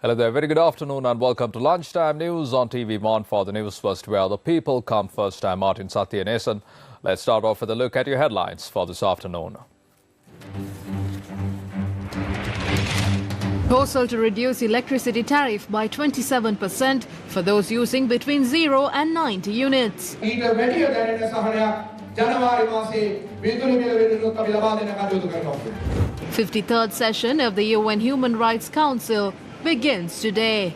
Hello there, very good afternoon and welcome to Lunchtime News on TV1 for the news first where the people come first. I'm Martin Satyanesan. Let's start off with a look at your headlines for this afternoon. Proposal to reduce electricity tariff by 27% for those using between 0 and 90 units. 53rd session of the UN Human Rights Council begins today.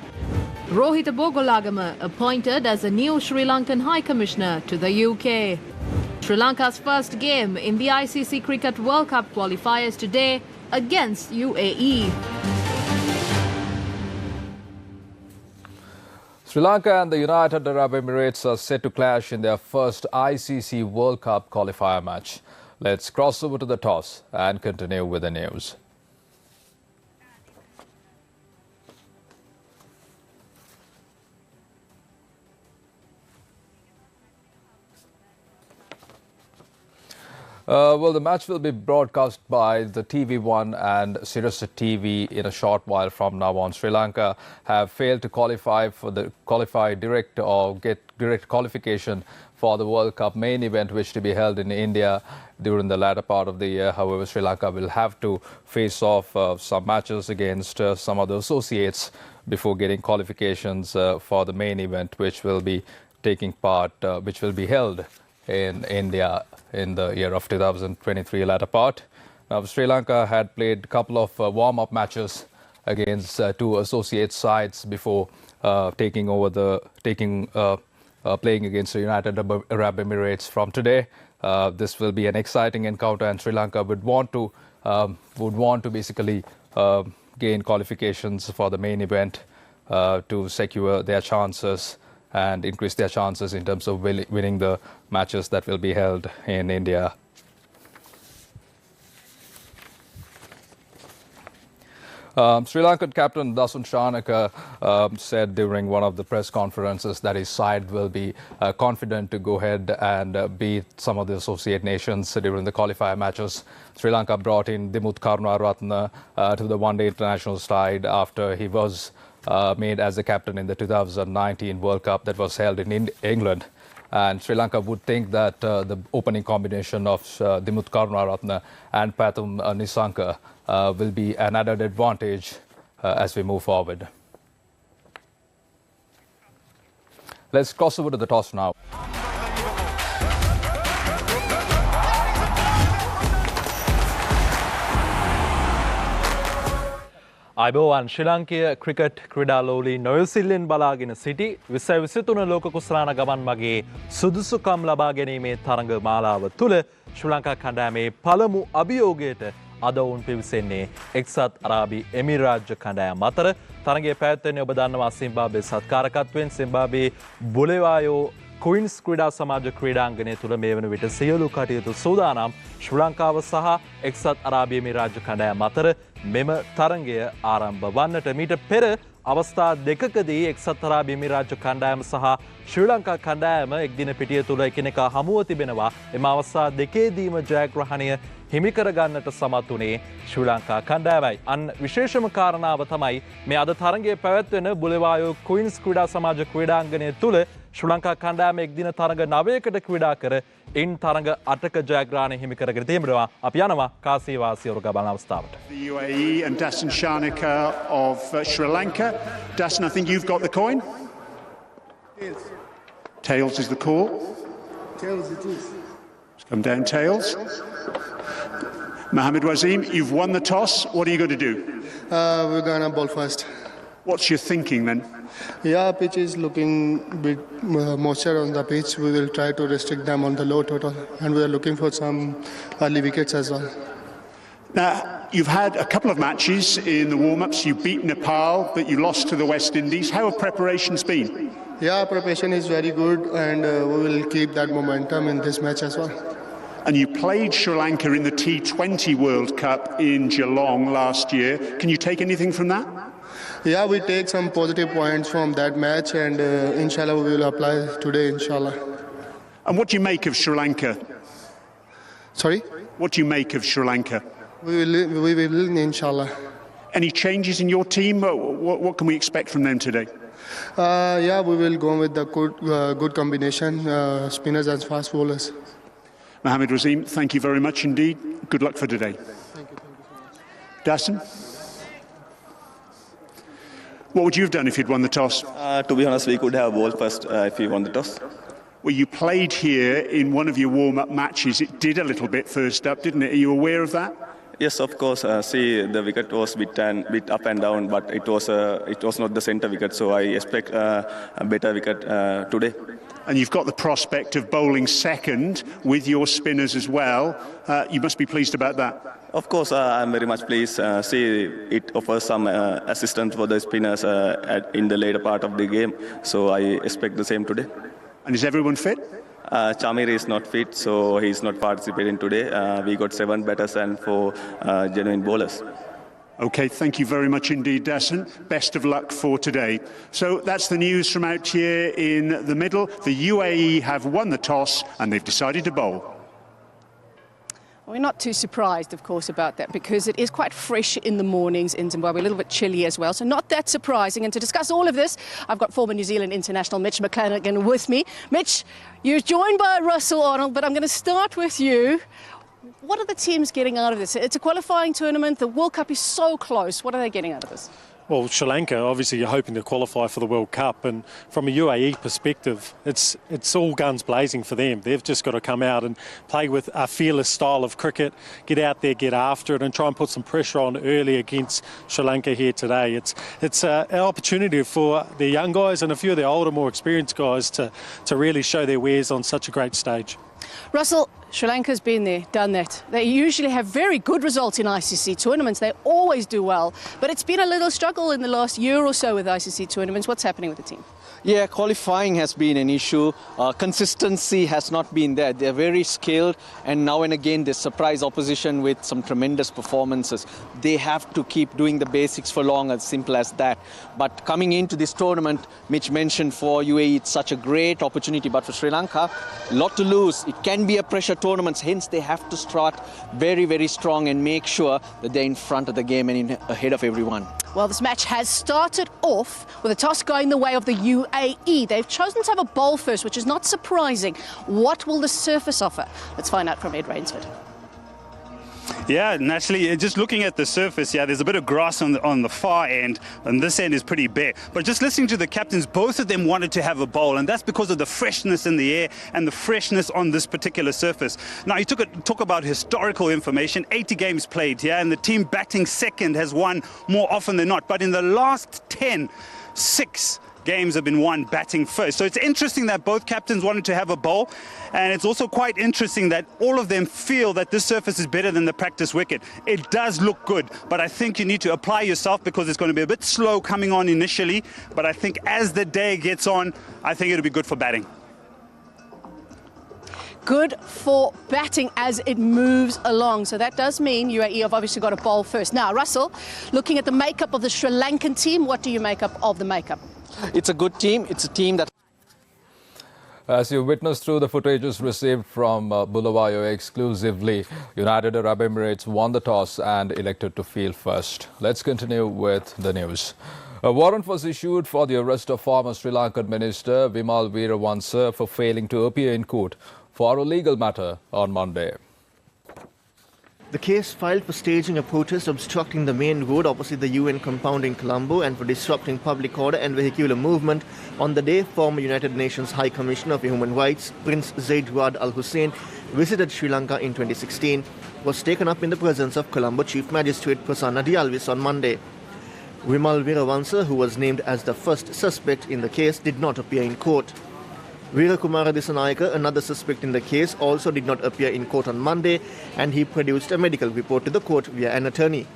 Rohita Bogolagama appointed as a new Sri Lankan High Commissioner to the UK. Sri Lanka's first game in the ICC Cricket World Cup qualifiers today against UAE. Sri Lanka and the United Arab Emirates are set to clash in their first ICC World Cup qualifier match. Let's cross over to the toss and continue with the news. Well, the match will be broadcast by the TV1 and Sirius TV in a short while from now on. Sri Lanka have failed to qualify direct or get direct qualification for the World Cup main event, which to be held in India during the latter part of the year. However, Sri Lanka will have to face off some matches against some of the associates before getting qualifications for the main event, which will be which will be held in India in the year of 2023 latter part. Now, Sri Lanka had played a couple of warm-up matches against two associate sides before playing against the United Arab Emirates from today. This will be an exciting encounter, and Sri Lanka would want to basically gain qualifications for the main event to secure their chances and increase their chances in terms of winning the matches that will be held in India. Sri Lankan captain Dasun Shanaka said during one of the press conferences that his side will be confident to go ahead and beat some of the associate nations during the qualifier matches. Sri Lanka brought in Dimuth Karunaratne to the one-day international side after he was made as the captain in the 2019 World Cup that was held in England. And Sri Lanka would think that the opening combination of Dimuth Karunaratne and Pathum Nisanka will be an added advantage as we move forward. Let's cross over to the toss now. අයිබෝවන් ශ්‍රී ලංකීය cricket ක්‍රීඩාලෝලී නොයසිල්ලෙන් බලාගෙන සිටි 2023 ලෝක කුසලාන ගමන් මගේ සුදුසුකම් ලබා ගැනීමේ තරඟ මාලාව තුළ ශ්‍රී ලංකා කණ්ඩායමේ පළමු අභියෝගයට අද ඔවුන් පිවිසෙන්නේ එක්සත් අරාබි එමිරාජ්‍ය කණ්ඩායම අතර. තරඟයේ පැවැත්වෙන්නේ ඔබ දන්නවා සිම්බාබ්වේ සත්කාරකත්වයෙන් සිම්බාබ්වේ බුලෙවායෝ ක්වීන්ස් ක්‍රීඩා සමාජ ක්‍රීඩාංගණය තුළ මේ වන විට සියලු කටයුතු සූදානම්. ශ්‍රී ලංකාව සහ එක්සත් අරාබි එමිරාජ්‍ය කණ්ඩායම අතර මෙම තරඟය ආරම්භ වන්නට මීට පෙර අවස්ථා දෙකකදී එක්සත් අරාබි එමිරාජ්‍ය කණ්ඩායම සහ ශ්‍රී ලංකා කණ්ඩායම එක්දින පිටිය තුළ එකිනෙකා හමුව තිබෙනවා. එම අවස්ථා දෙකේදීම ජයග්‍රහණය හිමි කර ගන්නට සමත් වුණේ ශ්‍රී ලංකා කණ්ඩායමයි. අන් විශේෂම කාරණාව තමයි මේ අද තරඟයේ පැවැත්වෙන බුලෙවායෝ ක්වීන්ස් ක්‍රීඩා සමාජ ක්‍රීඩාංගණය තුළ ශ්‍රී ලංකා කණ්ඩායම එක්දින තරඟ 9කට ක්‍රීඩා කර ඉන් තරඟ 8ක ජයග්‍රහණය හිමි කරගෙන තිබෙනවා. අපි යනවා කාසීවාසී ඔරුගා බලන අවස්ථාවට. The UAE and Dasun Shanaka of Sri Lanka. Dasun, I think you've got the coin. Tails. Tails is the call. Tails it is. It's come down tails. Mohammed Wasim, you've won the toss. What are you going to do? We're gonna bowl first. What's your thinking then? Yeah, pitch is looking a bit moisture on the pitch. We will try to restrict them on the low total, and we are looking for some early wickets as well. Now, you've had a couple of matches in the warm-ups. You beat Nepal, but you lost to the West Indies. How have preparations been? Yeah, preparation is very good, and we will keep that momentum in this match as well. And you played Sri Lanka in the T20 World Cup in Geelong last year. Can you take anything from that? Yeah, we take some positive points from that match, and inshallah we will apply today, inshallah. And what do you make of Sri Lanka? Sorry? What do you make of Sri Lanka? We will inshallah. Any changes in your team? What can we expect from them today? Yeah, we will go with the good combination, spinners and fast bowlers. Mohammed Waseem, thank you very much indeed. Good luck for today. Thank you so much. Dasan? What would you have done if you'd won the toss? To be honest, we could have bowled first if we won the toss. Well, you played here in one of your warm-up matches. It did a little bit first up, didn't it? Are you aware of that? Yes, of course. The wicket was bit up and down, but it was not the centre wicket, so I expect a better wicket today. And you've got the prospect of bowling second with your spinners as well. You must be pleased about that. Of course, I'm very much pleased. It offers some assistance for the spinners in the later part of the game, so I expect the same today. And is everyone fit? Chamir is not fit, so he's not participating today. We got 7 batters and 4 genuine bowlers. OK, thank you very much indeed, Dasan. Best of luck for today. So that's the news from out here in the middle. The UAE have won the toss and they've decided to bowl. We're not too surprised, of course, about that because it is quite fresh in the mornings in Zimbabwe, a little bit chilly as well, so not that surprising. And to discuss all of this, I've got former New Zealand international Mitch McClenaghan with me. Mitch, you're joined by Russell Arnold, but I'm going to start with you. What are the teams getting out of this? It's a qualifying tournament. The World Cup is so close. What are they getting out of this? Well, Sri Lanka, obviously, you're hoping to qualify for the World Cup. And from a UAE perspective, it's all guns blazing for them. They've just got to come out and play with a fearless style of cricket, get out there, get after it, and try and put some pressure on early against Sri Lanka here today. It's an opportunity for the young guys and a few of the older, more experienced guys to really show their wares on such a great stage. Russell, Sri Lanka's been there, done that. They usually have very good results in ICC tournaments. They always do well. But it's been a little struggle in the last year or so with ICC tournaments. What's happening with the team? Yeah, qualifying has been an issue. Consistency has not been there. They're very skilled, and now and again they surprise opposition with some tremendous performances. They have to keep doing the basics for long, as simple as that. But coming into this tournament, Mitch mentioned for UAE, it's such a great opportunity. But for Sri Lanka, a lot to lose. It can be a pressure tournament, hence they have to start very, very strong and make sure that they're in front of the game and ahead of everyone. Well, this match has started off with a toss going the way of the UAE. They've chosen to have a bowl first, which is not surprising. What will the surface offer? Let's find out from Ed Rainsford. Yeah, naturally, just looking at the surface, yeah, there's a bit of grass on the far end, and this end is pretty bare. But just listening to the captains, both of them wanted to have a bowl, and that's because of the freshness in the air and the freshness on this particular surface. Now, you talk about historical information, 80 games played, yeah, and the team batting second has won more often than not. But in the last 10, 6 games have been won batting first. So it's interesting that both captains wanted to have a bowl, and it's also quite interesting that all of them feel that this surface is better than the practice wicket. It does look good, but I think you need to apply yourself because it's going to be a bit slow coming on initially, but I think as the day gets on, I think it'll be good for batting. Good for batting as it moves along. So that does mean UAE have obviously got to bowl first. Now, Russell, looking at the makeup of the Sri Lankan team, what do you make up of the makeup? It's a good team. It's a team that... As you witnessed through the footages received from Bulawayo exclusively, United Arab Emirates won the toss and elected to field first. Let's continue with the news. A warrant was issued for the arrest of former Sri Lankan Minister Vimal Weerawansa for failing to appear in court for a legal matter on Monday. The case filed for staging a protest obstructing the main road opposite the UN compound in Colombo and for disrupting public order and vehicular movement on the day former United Nations High Commissioner for Human Rights Prince Zaid Ra'ad Al Hussein visited Sri Lanka in 2016 was taken up in the presence of Colombo Chief Magistrate Prasanna Dialvis on Monday. Vimal Weerawansa, who was named as the first suspect in the case, did not appear in court. Veerakumara Disanayake, another suspect in the case, also did not appear in court on Monday, and he produced a medical report to the court via an attorney.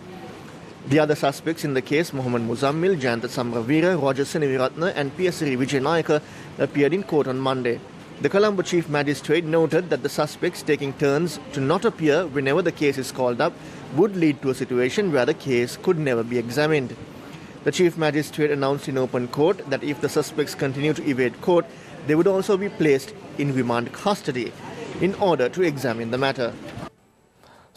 The other suspects in the case, Mohammad Muzammil, Jayantha Samravira, Roger Seneviratne and PSRI Vijayanayake, appeared in court on Monday. The Colombo Chief Magistrate noted that the suspects taking turns to not appear whenever the case is called up would lead to a situation where the case could never be examined. The Chief Magistrate announced in open court that if the suspects continue to evade court, they would also be placed in remand custody in order to examine the matter.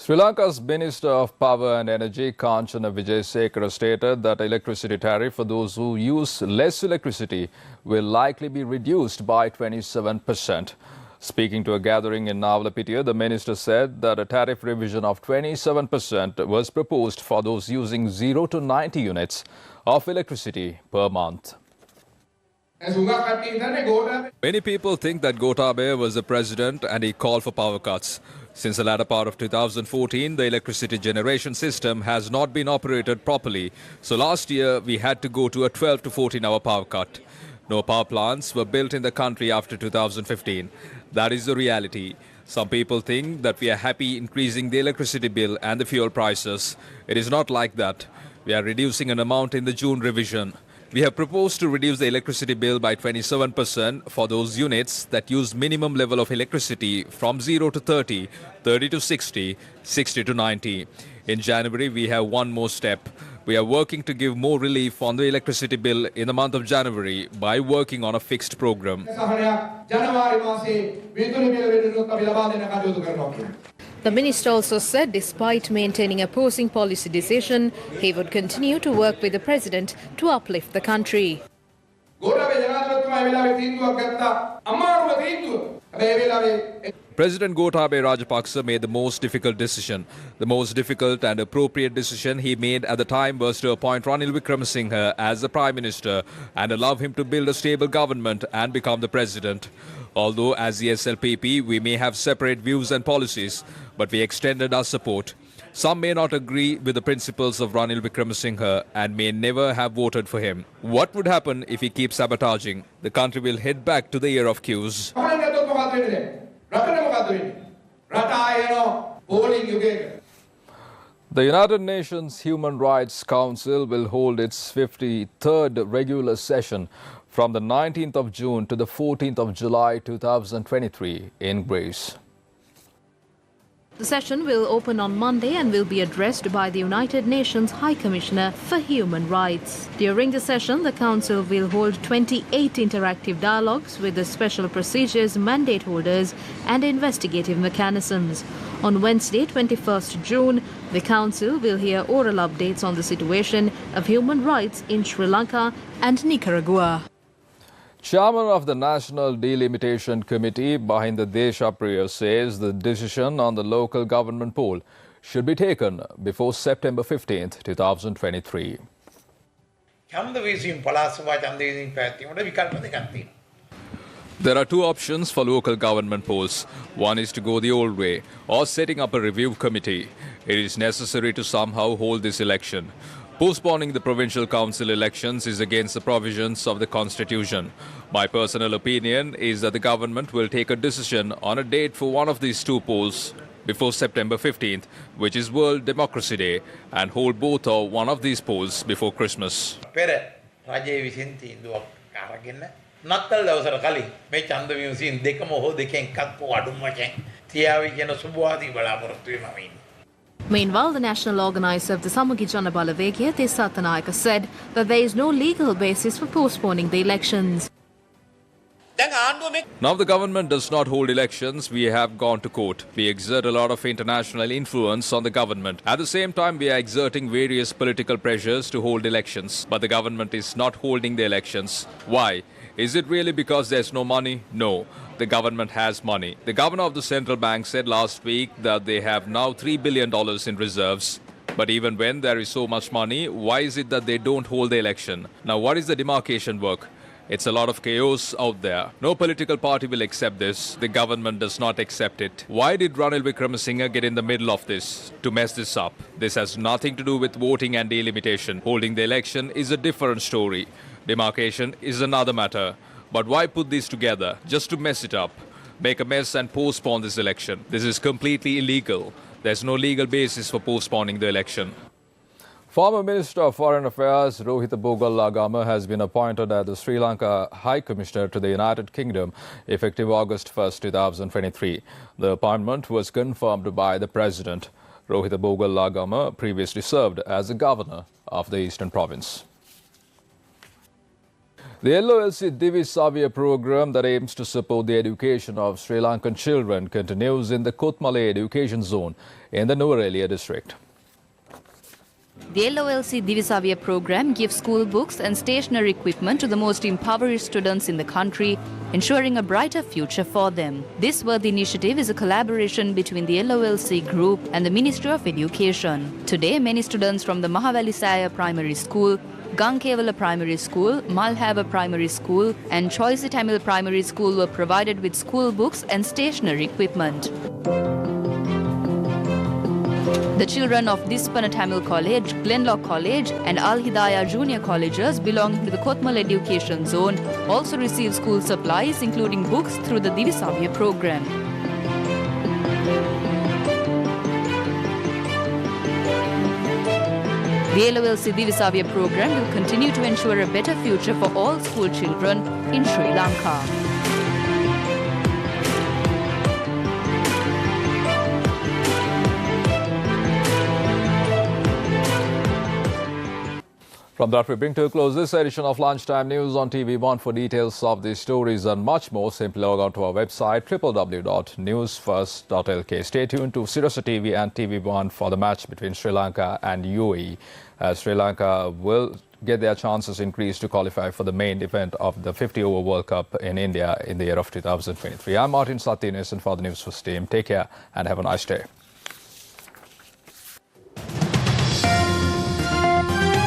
Sri Lanka's Minister of Power and Energy, Kanchana Vijayasekara, stated that electricity tariff for those who use less electricity will likely be reduced by 27%. Speaking to a gathering in Navalapitiya, the minister said that a tariff revision of 27% was proposed for those using 0 to 90 units of electricity per month. Many people think that Gotabaya was the president and he called for power cuts. Since the latter part of 2014, the electricity generation system has not been operated properly. So last year, we had to go to a 12 to 14-hour power cut. No power plants were built in the country after 2015. That is the reality. Some people think that we are happy increasing the electricity bill and the fuel prices. It is not like that. We are reducing an amount in the June revision. We have proposed to reduce the electricity bill by 27% for those units that use minimum level of electricity from 0 to 30, 30 to 60, 60 to 90. In January, we have one more step. We are working to give more relief on the electricity bill in the month of January by working on a fixed program. The minister also said despite maintaining opposing policy decision, he would continue to work with the president to uplift the country. President Gotabaya Rajapaksa made the most difficult decision. The most difficult and appropriate decision he made at the time was to appoint Ranil Wickremesinghe as the Prime Minister and allow him to build a stable government and become the President. Although as the SLPP we may have separate views and policies, but we extended our support. Some may not agree with the principles of Ranil Wickremesinghe and may never have voted for him. What would happen if he keeps sabotaging? The country will head back to the year of queues. The United Nations Human Rights Council will hold its 53rd regular session from the 19th of June to the 14th of July 2023 in Greece. The session will open on Monday and will be addressed by the United Nations High Commissioner for Human Rights. During the session, the Council will hold 28 interactive dialogues with the special procedures, mandate holders and investigative mechanisms. On Wednesday, 21st June, the Council will hear oral updates on the situation of human rights in Sri Lanka and Nicaragua. Chairman of the National Delimitation Committee, Bahinda Deshapriya, says the decision on the local government poll should be taken before September 15th, 2023. There are two options for local government polls. One is to go the old way or setting up a review committee. It is necessary to somehow hold this election. Postponing the provincial council elections is against the provisions of the constitution. My personal opinion is that the government will take a decision on a date for one of these two polls before September 15th, which is World Democracy Day, and hold both or one of these polls before Christmas. Meanwhile, the national organizer of the Samagi Janabala Vegya, Desatanayaka, said that there is no legal basis for postponing the elections. Now the government does not hold elections, we have gone to court. We exert a lot of international influence on the government. At the same time, we are exerting various political pressures to hold elections. But the government is not holding the elections. Why? Is it really because there's no money? No. The government has money. The governor of the central bank said last week that they have now $3 billion in reserves. But even when there is so much money, why is it that they don't hold the election? Now, what is the demarcation work? It's a lot of chaos out there. No political party will accept this. The government does not accept it. Why did Ranil Wickremesinghe get in the middle of this to mess this up? This has nothing to do with voting and delimitation. Holding the election is a different story. Demarcation is another matter. But why put these together? Just to mess it up. Make a mess and postpone this election. This is completely illegal. There's no legal basis for postponing the election. Former Minister of Foreign Affairs Rohita Bogallagama has been appointed as the Sri Lanka High Commissioner to the United Kingdom effective August 1st, 2023. The appointment was confirmed by the President. Rohita Bogallagama previously served as the Governor of the Eastern Province. The LOLC Divi Savia program that aims to support the education of Sri Lankan children continues in the Kotmale education zone in the Nuwara district. The LOLC Divisavia program gives school books and stationery equipment to the most impoverished students in the country, ensuring a brighter future for them. This worthy initiative is a collaboration between the LOLC group and the Ministry of Education. Today, many students from the Mahavalisaya Primary School, Gankevala Primary School, Malhava Primary School and Choisi Tamil Primary School were provided with school books and stationery equipment. The children of Dispana Tamil College, Glenlock College and Al Hidayah Junior Colleges belonging to the Kotmal Education Zone also receive school supplies including books through the Divisavya program. The LOLC Divisavya program will continue to ensure a better future for all school children in Sri Lanka. From that, we bring to a close this edition of Lunchtime News on TV1. For details of these stories and much more, simply log on to our website www.newsfirst.lk. Stay tuned to Sirasa TV and TV1 for the match between Sri Lanka and UAE. Sri Lanka will get their chances increased to qualify for the main event of the 50-over World Cup in India in the year of 2023. I'm Martin Satinis, and for the News First team, take care and have a nice day.